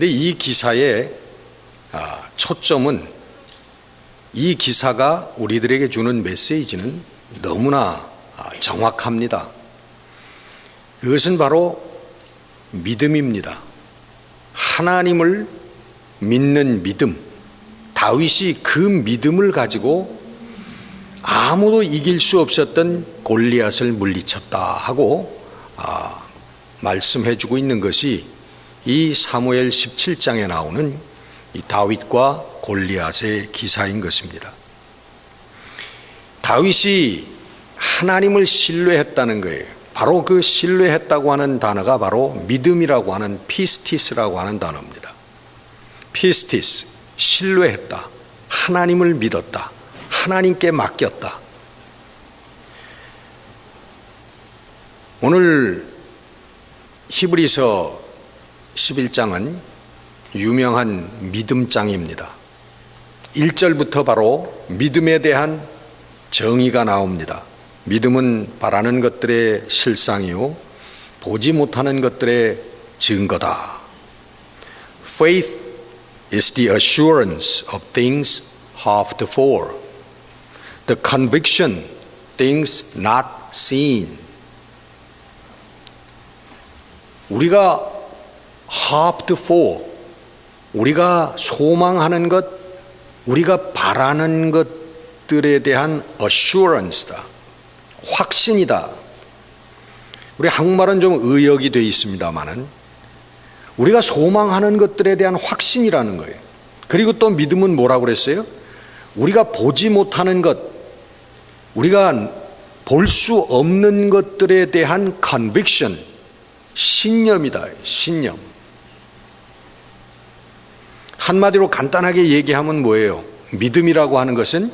근데 이 기사의 초점은, 이 기사가 우리들에게 주는 메시지는 너무나 정확합니다. 그것은 바로 믿음입니다. 하나님을 믿는 믿음. 다윗이 그 믿음을 가지고 아무도 이길 수 없었던 골리앗을 물리쳤다 하고 말씀해 주고 있는 것이 이 사무엘 17장에 나오는 이 다윗과 골리앗의 기사인 것입니다. 다윗이 하나님을 신뢰했다는 거예요. 바로 그 신뢰했다고 하는 단어가 바로 믿음이라고 하는 피스티스라고 하는 단어입니다. 피스티스, 신뢰했다. 하나님을 믿었다. 하나님께 맡겼다. 오늘 히브리서 11장은 유명한 믿음장입니다. 1절부터 바로 믿음에 대한 정의가 나옵니다. 믿음은 바라는 것들의 실상이요 보지 못하는 것들의 증거다. Faith is the assurance of things hoped for, the conviction things not seen. 우리가 hoped for, 우리가 소망하는 것, 우리가 바라는 것들에 대한 assurance다. 확신이다. 우리 한국말은 좀 의역이 되어 있습니다만은 우리가 소망하는 것들에 대한 확신이라는 거예요. 그리고 또 믿음은 뭐라고 그랬어요? 우리가 보지 못하는 것, 우리가 볼 수 없는 것들에 대한 conviction, 신념이다. 신념. 한마디로 간단하게 얘기하면 뭐예요? 믿음이라고 하는 것은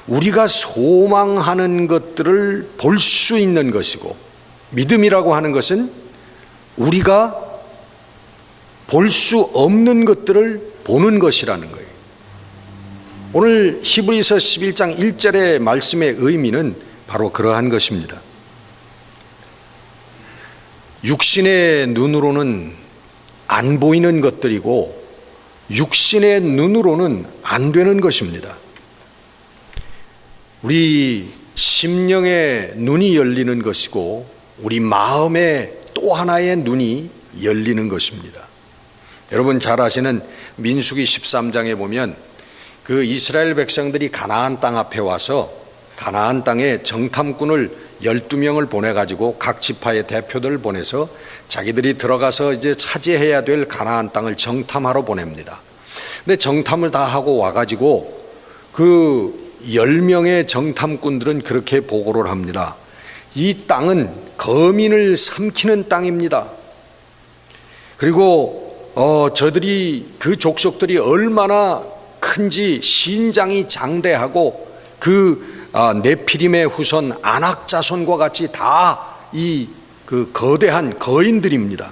우리가 소망하는 것들을 볼 수 있는 것이고, 믿음이라고 하는 것은 우리가 볼 수 없는 것들을 보는 것이라는 거예요. 오늘 히브리서 11장 1절의 말씀의 의미는 바로 그러한 것입니다. 육신의 눈으로는 안 보이는 것들이고 육신의 눈으로는 안 되는 것입니다. 우리 심령의 눈이 열리는 것이고 우리 마음의 또 하나의 눈이 열리는 것입니다. 여러분 잘 아시는 민수기 13장에 보면 그 이스라엘 백성들이 가나안 땅 앞에 와서 가나안 땅에 정탐꾼을 12명을 보내가지고 각 지파의 대표들을 보내서 자기들이 들어가서 이제 차지해야 될 가나안 땅을 정탐하러 보냅니다. 근데 정탐을 다 하고 와가지고 그 10명의 정탐꾼들은 그렇게 보고를 합니다. 이 땅은 거민을 삼키는 땅입니다. 그리고 저들이 그 족속들이 얼마나 큰지 신장이 장대하고 그 네피림의 후손 아낙 자손과 같이 다 이 그 거대한 거인들입니다.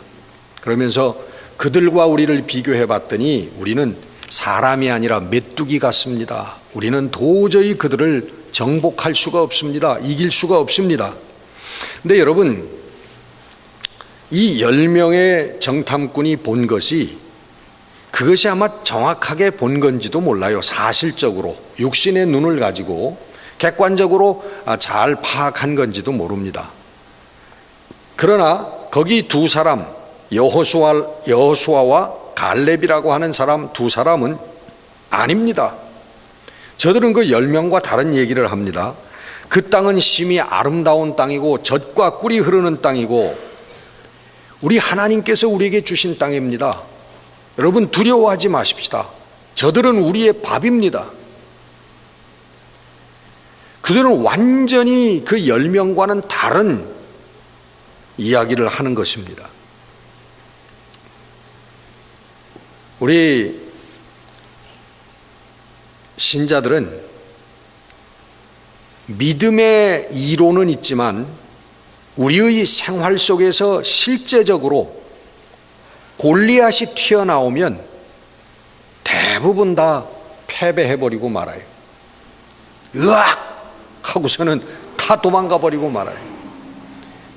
그러면서 그들과 우리를 비교해 봤더니 우리는 사람이 아니라 메뚜기 같습니다. 우리는 도저히 그들을 정복할 수가 없습니다. 이길 수가 없습니다. 근데 여러분, 이 10명의 정탐꾼이 본 것이 그것이 아마 정확하게 본 건지도 몰라요. 사실적으로 육신의 눈을 가지고 객관적으로 잘 파악한 건지도 모릅니다. 그러나 거기 두 사람, 여호수아와 갈렙이라고 하는 사람 두 사람은 아닙니다. 저들은 그 10명과 다른 얘기를 합니다. 그 땅은 심히 아름다운 땅이고 젖과 꿀이 흐르는 땅이고 우리 하나님께서 우리에게 주신 땅입니다. 여러분 두려워하지 마십시다. 저들은 우리의 밥입니다. 그들은 완전히 그 10명과는 다른 이야기를 하는 것입니다. 우리 신자들은 믿음의 이론은 있지만 우리의 생활 속에서 실제적으로 골리앗이 튀어나오면 대부분 다 패배해버리고 말아요. 으악! 하고서는 다 도망가버리고 말아요.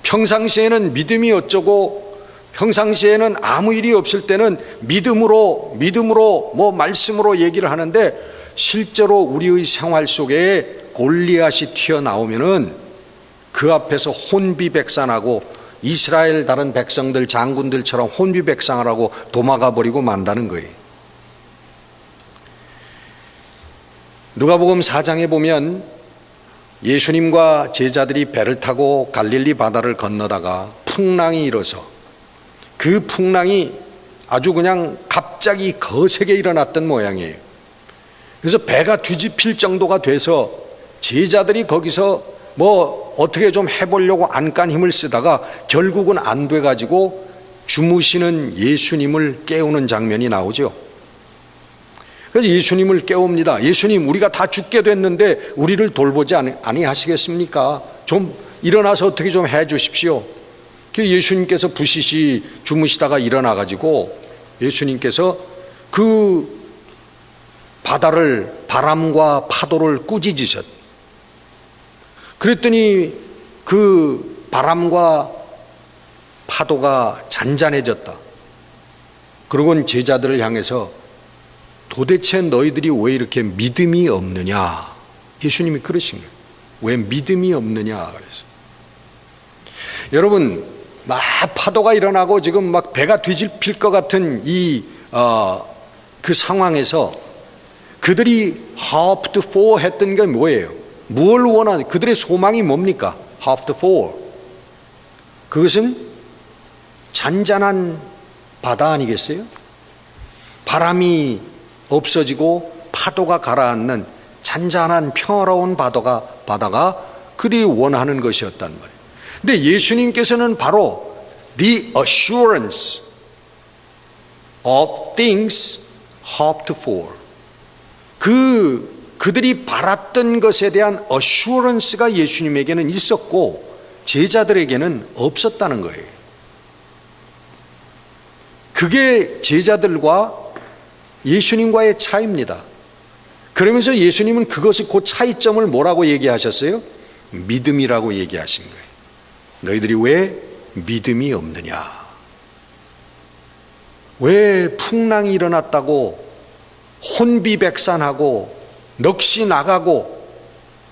평상시에는 믿음이 어쩌고 평상시에는 아무 일이 없을 때는 믿음으로 뭐 말씀으로 얘기를 하는데 실제로 우리의 생활 속에 골리앗이 튀어나오면은 그 앞에서 혼비백산하고 이스라엘 다른 백성들 장군들처럼 혼비백산하고 도망가 버리고 만다는 거예요. 누가복음 4장에 보면 예수님과 제자들이 배를 타고 갈릴리 바다를 건너다가 풍랑이 일어서 그 풍랑이 아주 그냥 갑자기 거세게 일어났던 모양이에요. 그래서 배가 뒤집힐 정도가 돼서 제자들이 거기서 뭐 어떻게 좀 해보려고 안간 힘을 쓰다가 결국은 안 돼가지고 주무시는 예수님을 깨우는 장면이 나오죠. 그래서 예수님을 깨웁니다. 예수님, 우리가 다 죽게 됐는데 우리를 돌보지 아니하시겠습니까? 좀 일어나서 어떻게 좀 해 주십시오. 예수님께서 부시시 주무시다가 일어나가지고 예수님께서 그 바다를, 바람과 파도를 꾸짖으셨. 그랬더니 그 바람과 파도가 잔잔해졌다. 그러고는 제자들을 향해서 도대체 너희들이 왜 이렇게 믿음이 없느냐? 예수님이 그러신 거예요. 왜 믿음이 없느냐? 그래서 여러분, 막 파도가 일어나고 지금 막 배가 뒤집힐 것 같은 그 상황에서 그들이 hoped for 했던 게 뭐예요? 무엇을 원하는, 그들의 소망이 뭡니까? hoped for. 그것은 잔잔한 바다 아니겠어요? 바람이 없어지고 파도가 가라앉는 잔잔한 평화로운 바다가 그들이 원하는 것이었단 말이에요. 근데 예수님께서는 바로 the assurance of things hoped for, 그들이 바랐던 것에 대한 assurance가 예수님에게는 있었고 제자들에게는 없었다는 거예요. 그게 제자들과 예수님과의 차이입니다. 그러면서 예수님은 그것이 그 차이점을 뭐라고 얘기하셨어요? 믿음이라고 얘기하신 거예요. 너희들이 왜 믿음이 없느냐? 왜 풍랑이 일어났다고 혼비백산하고 넋이 나가고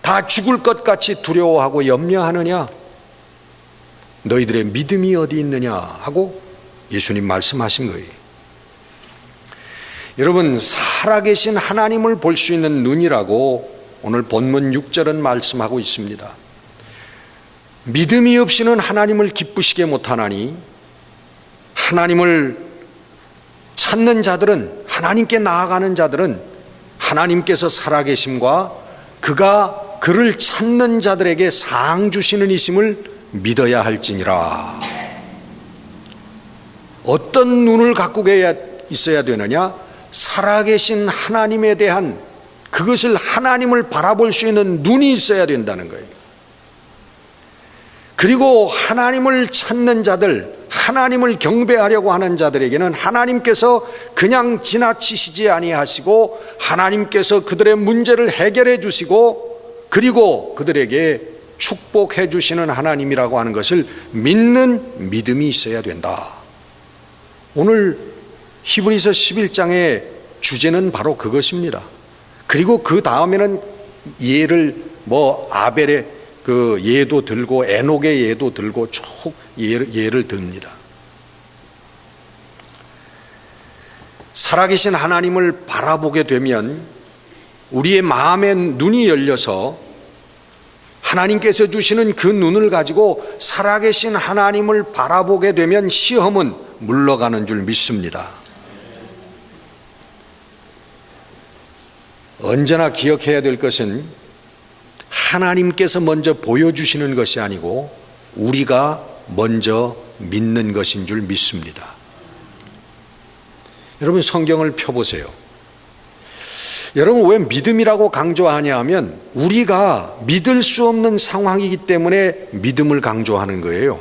다 죽을 것 같이 두려워하고 염려하느냐? 너희들의 믿음이 어디 있느냐? 하고 예수님 말씀하신 거예요. 여러분, 살아계신 하나님을 볼 수 있는 눈이라고 오늘 본문 6절은 말씀하고 있습니다. 믿음이 없이는 하나님을 기쁘시게 못하나니 하나님을 찾는 자들은, 하나님께 나아가는 자들은 하나님께서 살아계심과 그가 그를 찾는 자들에게 상 주시는 이심을 믿어야 할지니라. 어떤 눈을 갖고 있어야 되느냐? 살아계신 하나님에 대한, 그것을 하나님을 바라볼 수 있는 눈이 있어야 된다는 거예요. 그리고 하나님을 찾는 자들, 하나님을 경배하려고 하는 자들에게는 하나님께서 그냥 지나치시지 아니하시고 하나님께서 그들의 문제를 해결해 주시고 그리고 그들에게 축복해 주시는 하나님이라고 하는 것을 믿는 믿음이 있어야 된다. 오늘 히브리서 11장의 주제는 바로 그것입니다. 그리고 그 다음에는 예를 아벨의 그 예도 들고 에녹의 예도 들고 쭉 예를 듭니다. 살아계신 하나님을 바라보게 되면 우리의 마음의 눈이 열려서 하나님께서 주시는 그 눈을 가지고 살아계신 하나님을 바라보게 되면 시험은 물러가는 줄 믿습니다. 언제나 기억해야 될 것은 하나님께서 먼저 보여주시는 것이 아니고 우리가 먼저 믿는 것인 줄 믿습니다. 여러분, 성경을 펴보세요. 여러분, 왜 믿음이라고 강조하냐 하면 우리가 믿을 수 없는 상황이기 때문에 믿음을 강조하는 거예요.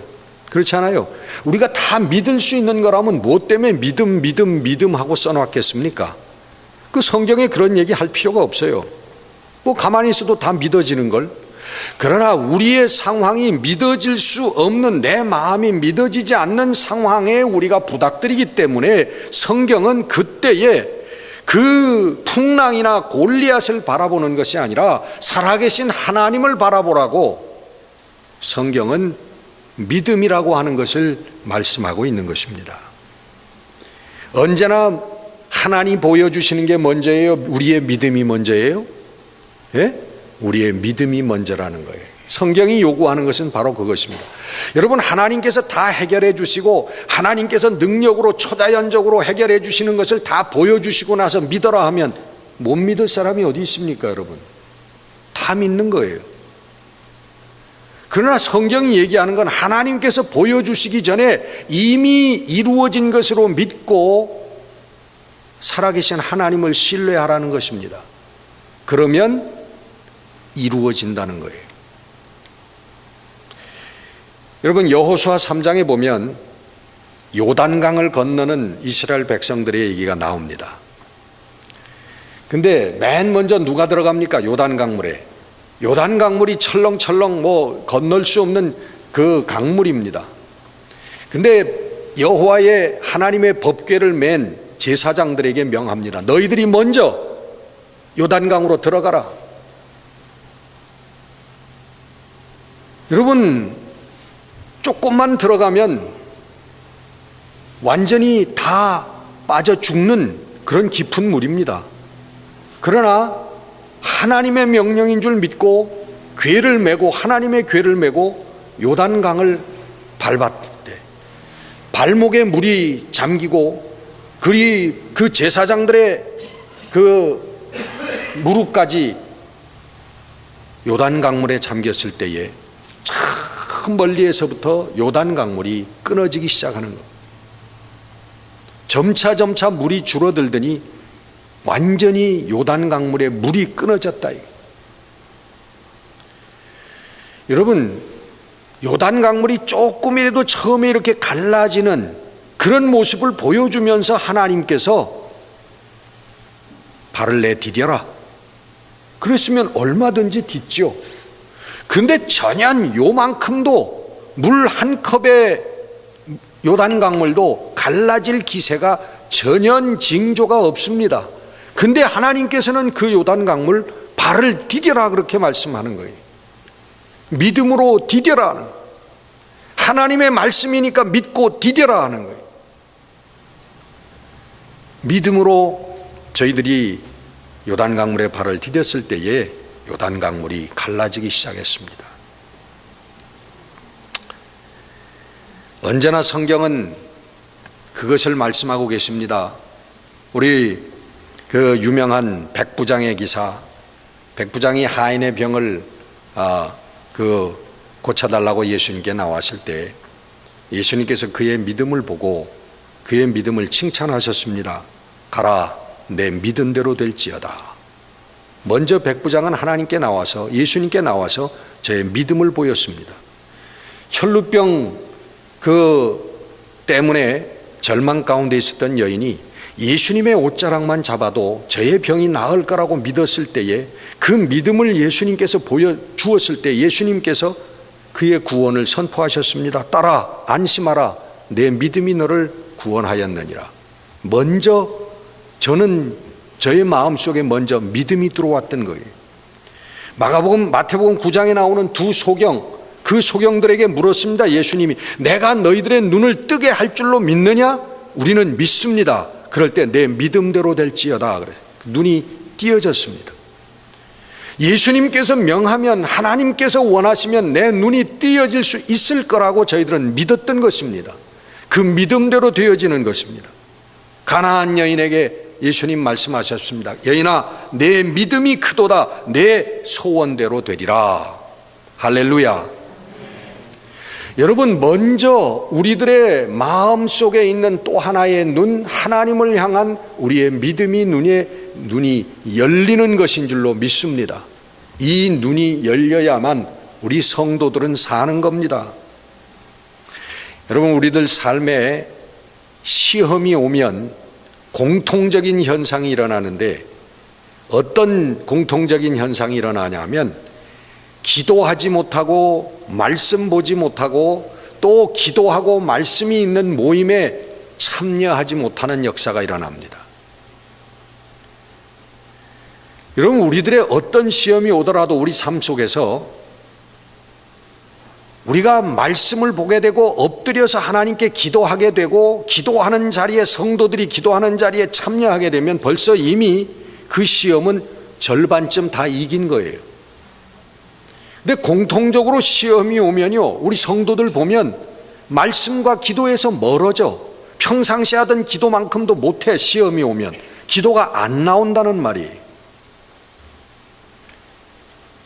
그렇지 않아요? 우리가 다 믿을 수 있는 거라면 뭐 때문에 믿음 하고 써놨겠습니까? 그 성경에 그런 얘기 할 필요가 없어요. 뭐 가만히 있어도 다 믿어지는 걸. 그러나 우리의 상황이 믿어질 수 없는, 내 마음이 믿어지지 않는 상황에 우리가 부닥들이기 때문에 성경은 그때에 그 풍랑이나 골리앗을 바라보는 것이 아니라 살아계신 하나님을 바라보라고 성경은 믿음이라고 하는 것을 말씀하고 있는 것입니다. 언제나 하나님 보여주시는 게 먼저예요? 우리의 믿음이 먼저예요? 예? 우리의 믿음이 먼저라는 거예요. 성경이 요구하는 것은 바로 그것입니다. 여러분, 하나님께서 다 해결해 주시고 하나님께서 능력으로 초자연적으로 해결해 주시는 것을 다 보여주시고 나서 믿어라 하면 못 믿을 사람이 어디 있습니까, 여러분? 다 믿는 거예요. 그러나 성경이 얘기하는 건 하나님께서 보여주시기 전에 이미 이루어진 것으로 믿고 살아계신 하나님을 신뢰하라는 것입니다. 그러면 이루어진다는 거예요. 여러분, 여호수아 3장에 보면 요단강을 건너는 이스라엘 백성들의 얘기가 나옵니다. 근데 맨 먼저 누가 들어갑니까? 요단강물에. 요단강물이 철렁철렁 건널 수 없는 그 강물입니다. 근데 여호와의 하나님의 법궤를 맨 제사장들에게 명합니다. 너희들이 먼저 요단강으로 들어가라. 여러분, 조금만 들어가면 완전히 다 빠져 죽는 그런 깊은 물입니다. 그러나 하나님의 명령인 줄 믿고 궤를 메고, 하나님의 궤를 메고 요단강을 밟았대. 발목에 물이 잠기고 그 제사장들의 그 무릎까지 요단강물에 잠겼을 때에 참 멀리에서부터 요단강물이 끊어지기 시작하는 것. 점차 물이 줄어들더니 완전히 요단강물에 물이 끊어졌다. 여러분, 요단강물이 조금이라도 처음에 이렇게 갈라지는 그런 모습을 보여주면서 하나님께서 발을 내디뎌라. 그랬으면 얼마든지 딛죠. 근데 전혀 요만큼도 물 한 컵의 요단강물도 갈라질 기세가 전혀 징조가 없습니다. 근데 하나님께서는 그 요단강물 발을 디뎌라 그렇게 말씀하는 거예요. 믿음으로 디뎌라 하는 거예요. 하나님의 말씀이니까 믿고 디뎌라 하는 거예요. 믿음으로 저희들이 요단강물에 발을 디뎠을 때에 요단강물이 갈라지기 시작했습니다. 언제나 성경은 그것을 말씀하고 계십니다. 우리 그 유명한 백부장의 기사, 백부장이 하인의 병을 고쳐달라고 예수님께 나왔을 때 예수님께서 그의 믿음을 보고 그의 믿음을 칭찬하셨습니다. 가라, 내 믿은 대로 될지어다. 먼저 백부장은 하나님께 나와서, 예수님께 나와서 저의 믿음을 보였습니다. 혈루병 때문에 절망 가운데 있었던 여인이 예수님의 옷자락만 잡아도 저의 병이 나을 거라고 믿었을 때에 그 믿음을 예수님께서 보여주었을 때 예수님께서 그의 구원을 선포하셨습니다. 딸아, 안심하라, 내 믿음이 너를 구원하였느니라. 먼저 저의 마음속에 먼저 믿음이 들어왔던 거예요. 마태복음 9장에 나오는 두 소경, 그 소경들에게 물었습니다. 예수님이 내가 너희들의 눈을 뜨게 할 줄로 믿느냐? 우리는 믿습니다. 그럴 때 내 믿음대로 될지어다. 그래. 눈이 띄어졌습니다. 예수님께서 명하면, 하나님께서 원하시면 내 눈이 띄어질 수 있을 거라고 저희들은 믿었던 것입니다. 그 믿음대로 되어지는 것입니다. 가나안 여인에게 예수님 말씀하셨습니다. 여인아, 내 믿음이 크도다. 내 소원대로 되리라. 할렐루야. 여러분, 먼저 우리들의 마음속에 있는 또 하나의 눈, 하나님을 향한 우리의 믿음이 눈이 열리는 것인 줄로 믿습니다. 이 눈이 열려야만 우리 성도들은 사는 겁니다. 여러분, 우리들 삶에 시험이 오면 공통적인 현상이 일어나는데 어떤 공통적인 현상이 일어나냐면 기도하지 못하고 말씀 보지 못하고 또 기도하고 말씀이 있는 모임에 참여하지 못하는 역사가 일어납니다. 여러분, 우리들의 어떤 시험이 오더라도 우리 삶 속에서 우리가 말씀을 보게 되고 엎드려서 하나님께 기도하게 되고 기도하는 자리에 성도들이 기도하는 자리에 참여하게 되면 벌써 이미 그 시험은 절반쯤 다 이긴 거예요. 근데 공통적으로 시험이 오면요, 우리 성도들 보면 말씀과 기도에서 멀어져. 평상시 하던 기도만큼도 못해. 시험이 오면 기도가 안 나온다는 말이에요.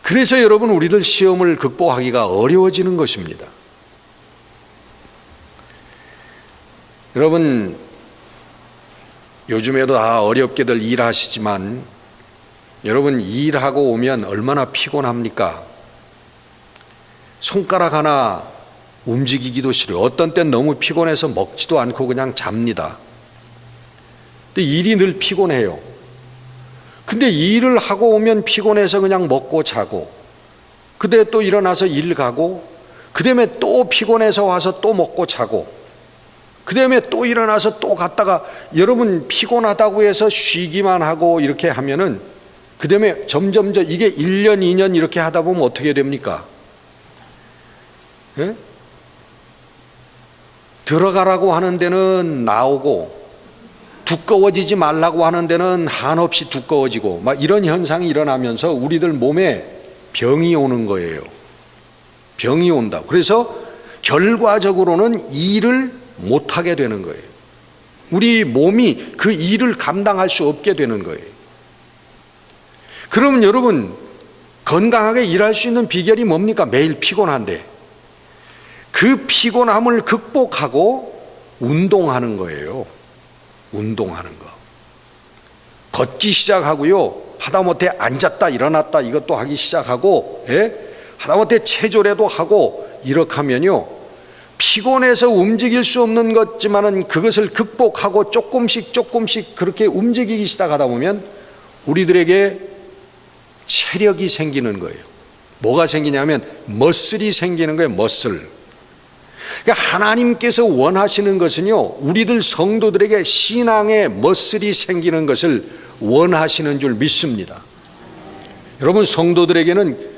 그래서 여러분, 우리들 시험을 극복하기가 어려워지는 것입니다. 여러분, 요즘에도 다 어렵게들 일하시지만 여러분, 일하고 오면 얼마나 피곤합니까? 손가락 하나 움직이기도 싫어요. 어떤 땐 너무 피곤해서 먹지도 않고 그냥 잡니다. 근데 일이 늘 피곤해요. 근데 일을 하고 오면 피곤해서 그냥 먹고 자고, 그 다음에 또 일어나서 일 가고, 그 다음에 또 피곤해서 와서 또 먹고 자고, 그 다음에 또 일어나서 또 갔다가, 여러분 피곤하다고 해서 쉬기만 하고 이렇게 하면은 그 다음에 점점 이게 1년 2년 이렇게 하다 보면 어떻게 됩니까? 예? 들어가라고 하는 데는 나오고 두꺼워지지 말라고 하는 데는 한없이 두꺼워지고 막 이런 현상이 일어나면서 우리들 몸에 병이 오는 거예요. 병이 온다. 그래서 결과적으로는 일을 못하게 되는 거예요. 우리 몸이 그 일을 감당할 수 없게 되는 거예요. 그러면 여러분, 건강하게 일할 수 있는 비결이 뭡니까? 매일 피곤한데 그 피곤함을 극복하고 운동하는 거예요. 운동하는 거. 걷기 시작하고요, 하다못해 앉았다 일어났다 이것도 하기 시작하고, 하다못해 체조라도 하고 이렇게 하면요, 피곤해서 움직일 수 없는 것지만은 그것을 극복하고 조금씩 그렇게 움직이기 시작하다 보면 우리들에게 체력이 생기는 거예요. 뭐가 생기냐면 머슬이 생기는 거예요. 머슬. 그러니까 하나님께서 원하시는 것은요, 우리들 성도들에게 신앙의 머슬이 생기는 것을 원하시는 줄 믿습니다. 여러분, 성도들에게는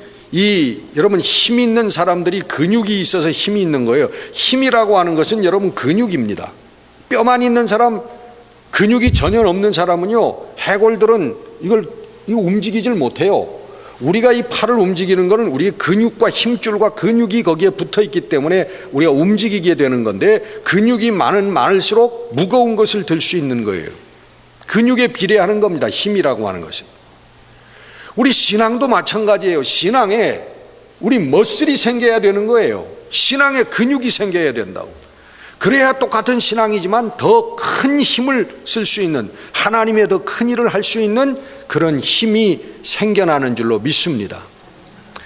여러분 힘 있는 사람들이 근육이 있어서 힘이 있는 거예요. 힘이라고 하는 것은 여러분 근육입니다. 뼈만 있는 사람, 근육이 전혀 없는 사람은요, 해골들은 이거 움직이질 못해요. 우리가 이 팔을 움직이는 것은 우리의 근육과 힘줄과 근육이 거기에 붙어 있기 때문에 우리가 움직이게 되는 건데, 근육이 많을수록 무거운 것을 들 수 있는 거예요. 근육에 비례하는 겁니다. 힘이라고 하는 것은. 우리 신앙도 마찬가지예요. 신앙에 우리 머슬이 생겨야 되는 거예요. 신앙에 근육이 생겨야 된다고. 그래야 똑같은 신앙이지만 더 큰 힘을 쓸 수 있는, 하나님의 더 큰 일을 할 수 있는 그런 힘이 생겨나는 줄로 믿습니다.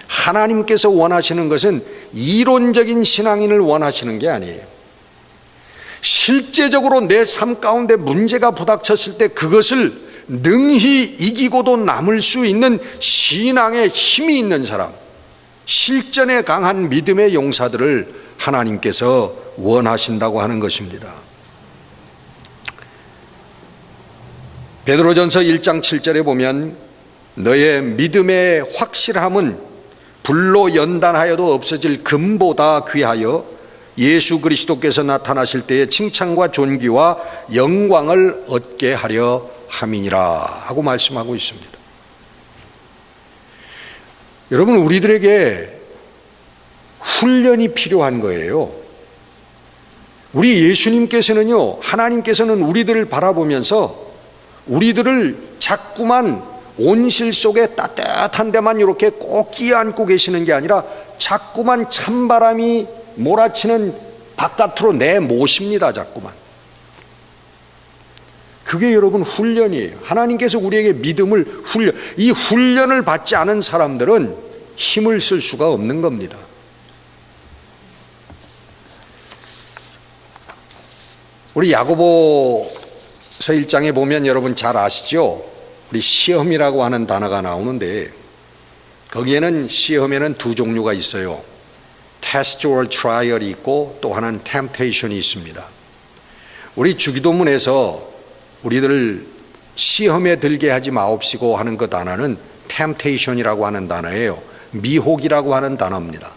하나님께서 원하시는 것은 이론적인 신앙인을 원하시는 게 아니에요. 실제적으로 내 삶 가운데 문제가 부닥쳤을 때 그것을 능히 이기고도 남을 수 있는 신앙의 힘이 있는 사람, 실전에 강한 믿음의 용사들을 하나님께서 원하신다고 하는 것입니다. 베드로전서 1장 7절에 보면 너의 믿음의 확실함은 불로 연단하여도 없어질 금보다 귀하여 예수 그리스도께서 나타나실 때의 칭찬과 존귀와 영광을 얻게 하려 함이니라 하고 말씀하고 있습니다. 여러분, 우리들에게 훈련이 필요한 거예요. 우리 예수님께서는요, 하나님께서는 우리들을 바라보면서 우리들을 자꾸만 온실 속에 따뜻한 데만 이렇게 꼭 끼안고 계시는 게 아니라 자꾸만 찬바람이 몰아치는 바깥으로 내모십니다. 자꾸만. 그게 여러분 훈련이에요. 하나님께서 우리에게 믿음을 이 훈련을 받지 않은 사람들은 힘을 쓸 수가 없는 겁니다. 우리 야고보서 1장에 보면 여러분 잘 아시죠? 우리 시험이라고 하는 단어가 나오는데 거기에는 시험에는 두 종류가 있어요. 테스트 or 트라이얼이 있고 또 하나는 템테이션이 있습니다. 우리 주기도문에서 우리들을 시험에 들게 하지 마옵시고 하는 그 단어는 템테이션이라고 하는 단어예요. 미혹이라고 하는 단어입니다.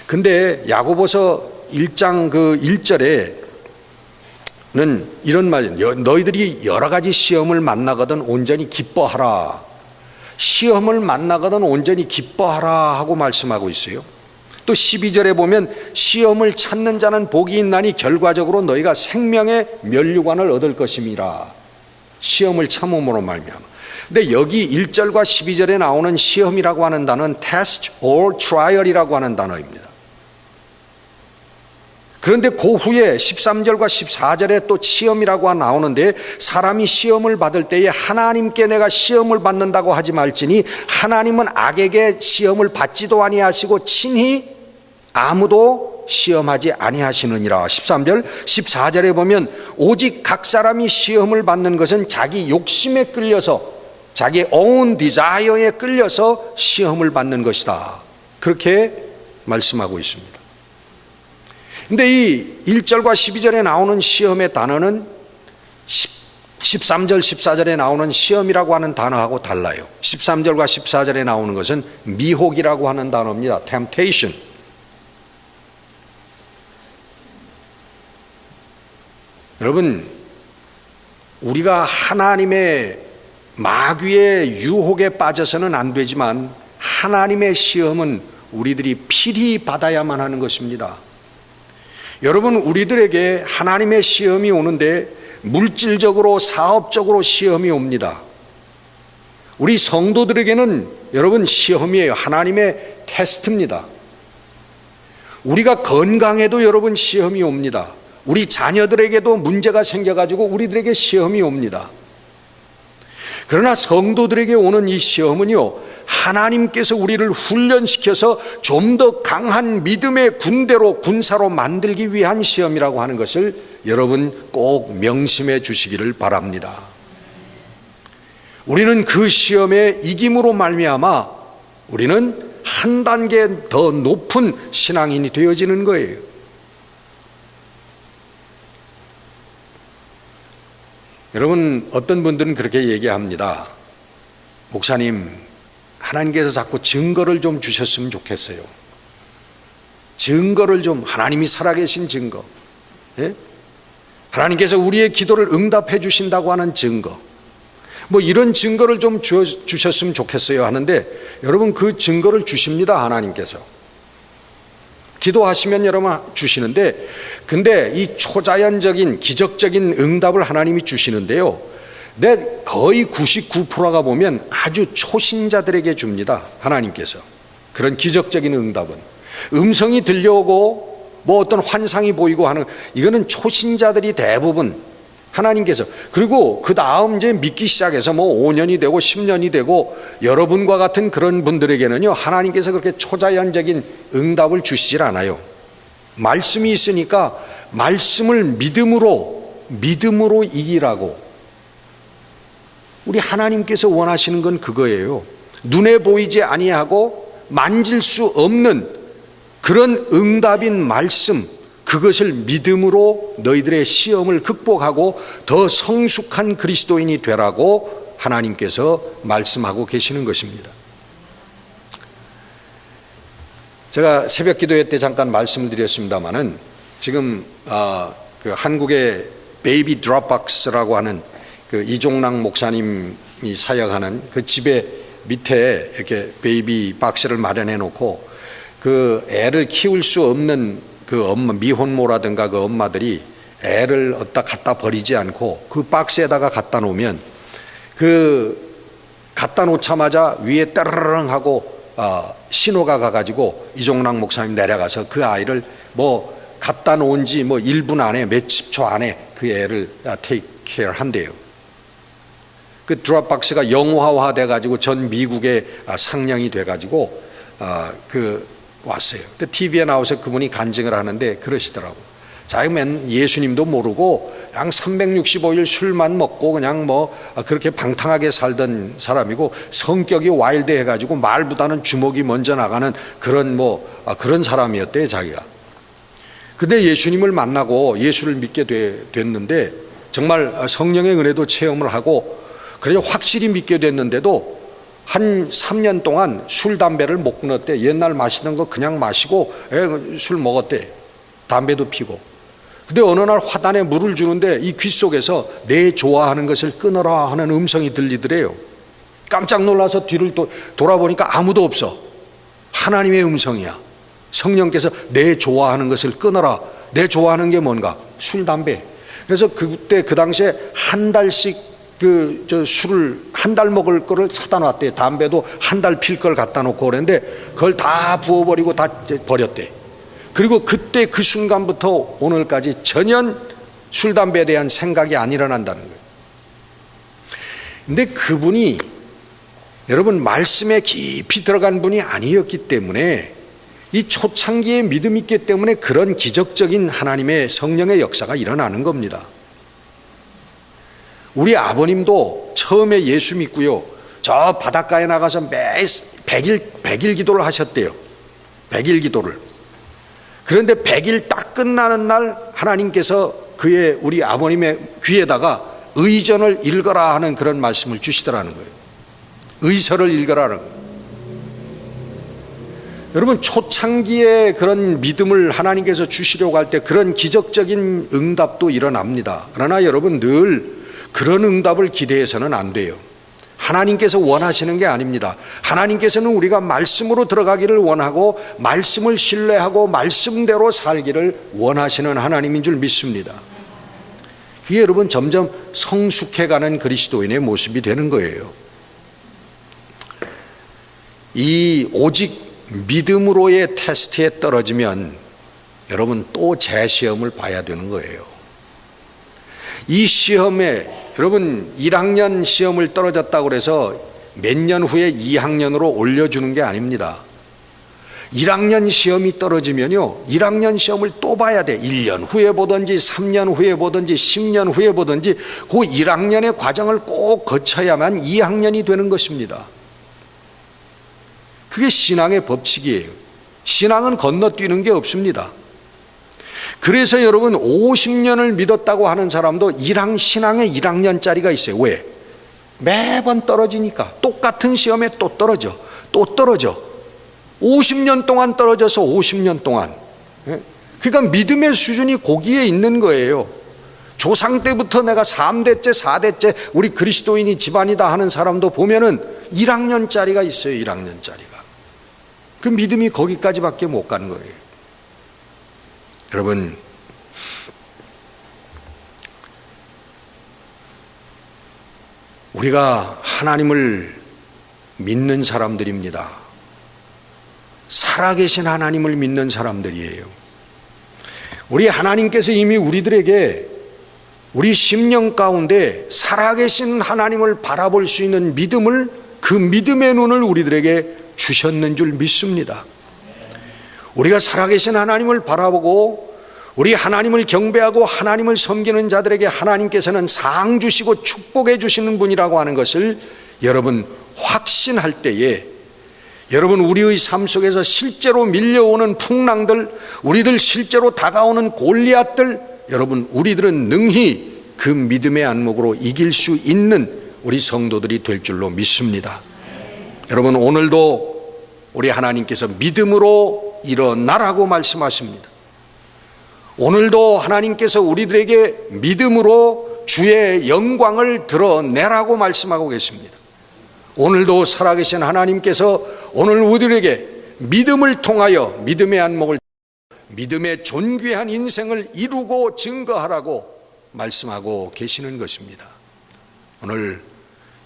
근데 야고보서 1장 그 1절에는 이런 말이에요. 너희들이 여러 가지 시험을 만나거든 온전히 기뻐하라. 시험을 만나거든 온전히 기뻐하라 하고 말씀하고 있어요. 또 12절에 보면 시험을 찾는 자는 복이 있나니 결과적으로 너희가 생명의 면류관을 얻을 것임이라. 시험을 참음으로 말미암아. 근데 여기 1절과 12절에 나오는 시험이라고 하는 단어는 test or trial이라고 하는 단어입니다. 그런데 그 후에 13절과 14절에 또 시험이라고 나오는데 사람이 시험을 받을 때에 하나님께 내가 시험을 받는다고 하지 말지니 하나님은 악에게 시험을 받지도 아니하시고 친히 아무도 시험하지 아니하시느니라. 13절 14절에 보면 오직 각 사람이 시험을 받는 것은 자기 욕심에 끌려서 자기 own desire에 끌려서 시험을 받는 것이다. 그렇게 말씀하고 있습니다. 근데 이 1절과 12절에 나오는 시험의 단어는 13절, 14절에 나오는 시험이라고 하는 단어하고 달라요. 13절과 14절에 나오는 것은 미혹이라고 하는 단어입니다. temptation. 여러분, 우리가 하나님의 마귀의 유혹에 빠져서는 안 되지만 하나님의 시험은 우리들이 필히 받아야만 하는 것입니다. 여러분, 우리들에게 하나님의 시험이 오는데 물질적으로 사업적으로 시험이 옵니다. 우리 성도들에게는 여러분 시험이에요. 하나님의 테스트입니다. 우리가 건강해도 여러분 시험이 옵니다. 우리 자녀들에게도 문제가 생겨가지고 우리들에게 시험이 옵니다. 그러나 성도들에게 오는 이 시험은요, 하나님께서 우리를 훈련시켜서 좀 더 강한 믿음의 군대로 군사로 만들기 위한 시험이라고 하는 것을 여러분 꼭 명심해 주시기를 바랍니다. 우리는 그 시험에 이김으로 말미암아 우리는 한 단계 더 높은 신앙인이 되어지는 거예요. 여러분, 어떤 분들은 그렇게 얘기합니다. 목사님, 하나님께서 자꾸 증거를 좀 주셨으면 좋겠어요. 증거를 좀, 하나님이 살아계신 증거, 예? 하나님께서 우리의 기도를 응답해 주신다고 하는 증거, 뭐 이런 증거를 좀 주셨으면 좋겠어요 하는데, 여러분 그 증거를 주십니다. 하나님께서 기도하시면 여러분 주시는데, 근데 이 초자연적인 기적적인 응답을 하나님이 주시는데요, 근데 거의 99%가 보면 아주 초신자들에게 줍니다. 하나님께서 그런 기적적인 응답은 음성이 들려오고 뭐 어떤 환상이 보이고 하는, 이거는 초신자들이 대부분 하나님께서, 그리고 그 다음 이제 믿기 시작해서 뭐 5년이 되고 10년이 되고 여러분과 같은 그런 분들에게는요, 하나님께서 그렇게 초자연적인 응답을 주시질 않아요. 말씀이 있으니까 말씀을 믿음으로 이기라고. 우리 하나님께서 원하시는 건 그거예요. 눈에 보이지 아니하고 만질 수 없는 그런 응답인 말씀, 그것을 믿음으로 너희들의 시험을 극복하고 더 성숙한 그리스도인이 되라고 하나님께서 말씀하고 계시는 것입니다. 제가 새벽 기도회 때 잠깐 말씀을 드렸습니다마는 지금 그 한국의 베이비 드롭박스라고 하는 그 이종락 목사님이 사역하는 그 집에 밑에 이렇게 베이비 박스를 마련해 놓고 그 애를 키울 수 없는 그 엄마, 미혼모라든가 그 엄마들이 애를 어디다 갖다 버리지 않고 그 박스에다가 갖다 놓으면 그 갖다 놓자마자 위에 따르릉 하고 신호가 가가지고 이종락 목사님 내려가서 그 아이를 뭐 갖다 놓은 지 뭐 1분 안에 몇십 초 안에 그 애를 테이크 케어 한대요. 그 드롭박스가 영화화 돼가지고 전 미국에 상영이 돼가지고 그 왔어요. TV에 나와서 그분이 간증을 하는데 그러시더라고. 자기는 예수님도 모르고 양 365일 술만 먹고 그냥 그렇게 방탕하게 살던 사람이고, 성격이 와일드해 가지고 말보다는 주먹이 먼저 나가는 그런 사람이었대요, 자기가. 근데 예수님을 만나고 예수를 믿게 됐는데, 정말 성령의 은혜도 체험을 하고 그래서 확실히 믿게 됐는데도 한 3년 동안 술, 담배를 못 끊었대. 옛날 마시던 거 그냥 마시고 술 먹었대. 담배도 피고. 근데 어느 날 화단에 물을 주는데 이 귀 속에서 내 좋아하는 것을 끊어라 하는 음성이 들리더래요. 깜짝 놀라서 뒤를 돌아보니까 아무도 없어. 하나님의 음성이야. 성령께서 내 좋아하는 것을 끊어라. 내 좋아하는 게 뭔가? 술, 담배. 그래서 그때 그 당시에 한 달씩 술을 한 달 먹을 거를 사다 놨대. 담배도 한 달 필 걸 갖다 놓고 그랬는데 그걸 다 부어버리고 다 버렸대. 그리고 그때 그 순간부터 오늘까지 전혀 술, 담배에 대한 생각이 안 일어난다는 거예요. 근데 그분이 여러분 말씀에 깊이 들어간 분이 아니었기 때문에, 이 초창기에 믿음이 있기 때문에 그런 기적적인 하나님의 성령의 역사가 일어나는 겁니다. 우리 아버님도 처음에 예수 믿고요, 저 바닷가에 나가서 매 100일 기도를 하셨대요. 100일 기도를. 그런데 100일 딱 끝나는 날 하나님께서 우리 아버님의 귀에다가 의전을 읽어라 하는 그런 말씀을 주시더라는 거예요. 의서를 읽어라는 거예요. 여러분, 초창기에 그런 믿음을 하나님께서 주시려고 할 때 그런 기적적인 응답도 일어납니다. 그러나 여러분, 늘 그런 응답을 기대해서는 안 돼요. 하나님께서 원하시는 게 아닙니다. 하나님께서는 우리가 말씀으로 들어가기를 원하고 말씀을 신뢰하고 말씀대로 살기를 원하시는 하나님인 줄 믿습니다. 그게 여러분 점점 성숙해가는 그리스도인의 모습이 되는 거예요. 이 오직 믿음으로의 테스트에 떨어지면 여러분 또 재시험을 봐야 되는 거예요. 이 시험에 여러분 1학년 시험을 떨어졌다고 해서 몇 년 후에 2학년으로 올려주는 게 아닙니다. 1학년 시험이 떨어지면요, 1학년 시험을 또 봐야 돼. 1년 후에 보든지 3년 후에 보든지 10년 후에 보든지 그 1학년의 과정을 꼭 거쳐야만 2학년이 되는 것입니다. 그게 신앙의 법칙이에요. 신앙은 건너뛰는 게 없습니다. 그래서 여러분 50년을 믿었다고 하는 사람도 신앙에 1학년짜리가 있어요. 왜? 매번 떨어지니까. 똑같은 시험에 또 떨어져. 50년 동안 떨어져서 50년 동안. 그러니까 믿음의 수준이 거기에 있는 거예요. 조상 때부터 내가 3대째 4대째 우리 그리스도인이 집안이다 하는 사람도 보면은 1학년짜리가 있어요. 1학년짜리가. 그 믿음이 거기까지밖에 못 가는 거예요. 여러분, 우리가 하나님을 믿는 사람들입니다. 살아계신 하나님을 믿는 사람들이에요. 우리 하나님께서 이미 우리들에게 우리 심령 가운데 살아계신 하나님을 바라볼 수 있는 믿음을, 그 믿음의 눈을 우리들에게 주셨는 줄 믿습니다. 우리가 살아계신 하나님을 바라보고 우리 하나님을 경배하고 하나님을 섬기는 자들에게 하나님께서는 상 주시고 축복해 주시는 분이라고 하는 것을 여러분 확신할 때에, 여러분 우리의 삶 속에서 실제로 밀려오는 풍랑들, 우리들 실제로 다가오는 골리앗들, 여러분 우리들은 능히 그 믿음의 안목으로 이길 수 있는 우리 성도들이 될 줄로 믿습니다. 여러분 오늘도 우리 하나님께서 믿음으로 일어나라고 말씀하십니다. 오늘도 하나님께서 우리들에게 믿음으로 주의 영광을 드러내라고 말씀하고 계십니다. 오늘도 살아계신 하나님께서 오늘 우리들에게 믿음을 통하여 믿음의 안목을, 믿음의 존귀한 인생을 이루고 증거하라고 말씀하고 계시는 것입니다. 오늘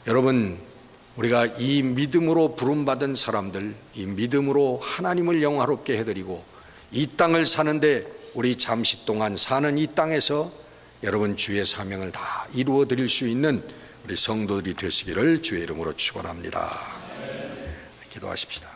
여러분 우리가 이 믿음으로 부름받은 사람들, 이 믿음으로 하나님을 영화롭게 해드리고 이 땅을 사는데 우리 잠시 동안 사는 이 땅에서 여러분 주의 사명을 다 이루어 드릴 수 있는 우리 성도들이 되시기를 주의 이름으로 축원합니다. 기도하십시다.